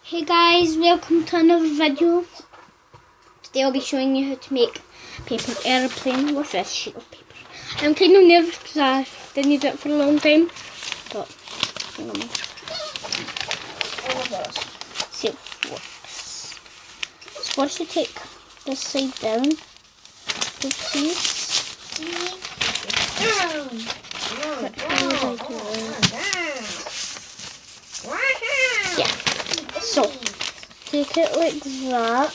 Hey guys, welcome to another video. Today I'll be showing you how to make a paper airplane with this sheet of paper. I'm kind of nervous because I didn't do it for a long time, but you know, see if it works. So first you take this side down, oopsies. Yeah. So, take it like that.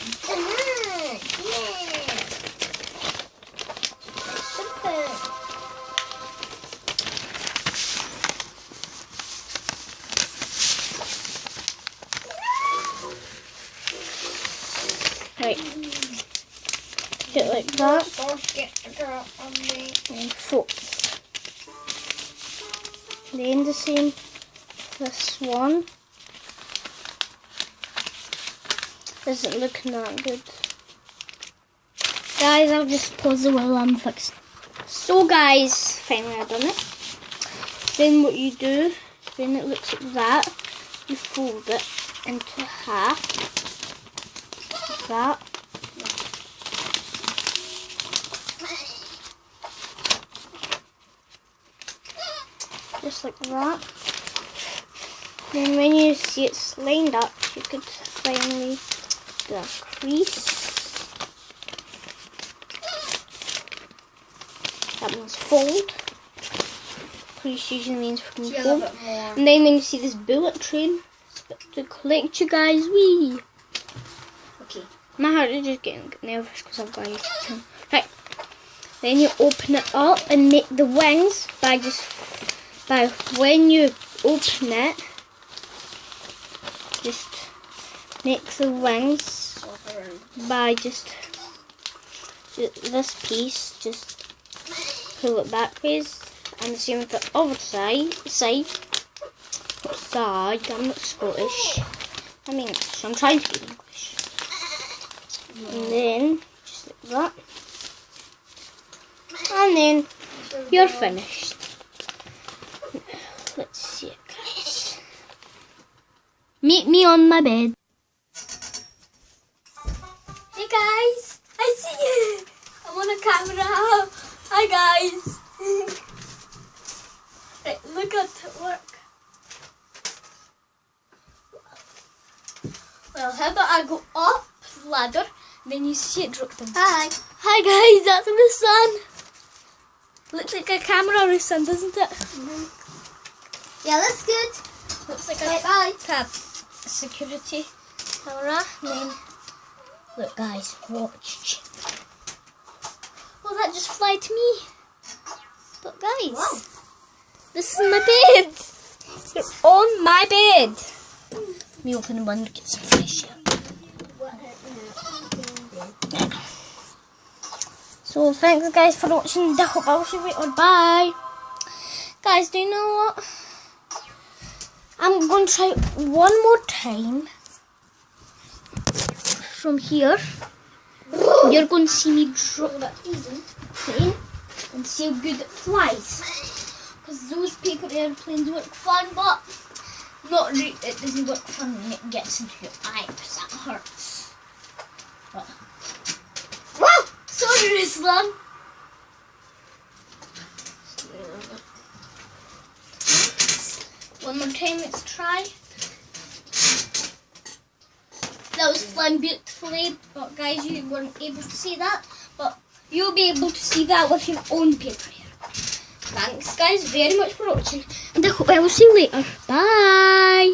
Right. Take it like that. And fold. Then the same, this one. Isn't looking that good. Guys, I'll just pause it while I'm fixing. So guys, finally I've done it. Then what you do, when it looks like that, you fold it into half. Like that. Just like that. Then when you see it's lined up, you could finally do a crease. That one's fold. Crease usually means from fold. And then when you see this bullet train, it's about to collect you guys. Wee. Okay. My heart is just getting nervous because I've got it. Right. Then you open it up and make the wings by when you open it. Just make the wings by just this piece, just pull it backwards, and the same with the other side. I'm not Scottish. I'm English. I'm trying to be English. And then just like that, and then you're finished. Let's see it, guys. Meet me on my bed. Hey guys, I see you. I'm on a camera. Hi guys. Right, look at it work. Well, how about I go up the ladder, then you see it drop down. Hi. Hi guys, that's the sun. Looks like a camera or a sun, doesn't it? Yeah, that's good. Looks like a tab. Security camera. And then look guys, watch. Will that just fly to me? But guys, wow. This is my bed. You're on my bed. Let me open the window, get some fresh air. So thanks guys for watching. I hope I'll see you later. Bye. Guys, do you know what? I'm going to try one more time from here. You're going to see me drop that plane and see how good it flies. Because those paper airplanes work fun, but it doesn't work fun when it gets into your eye because that hurts. But, wow! Sorry, Ruslan. One more time, let's try. That was flying beautifully, but guys, you weren't able to see that. But you'll be able to see that with your own paper here. Thanks guys very much for watching, and I hope I will see you later. Bye!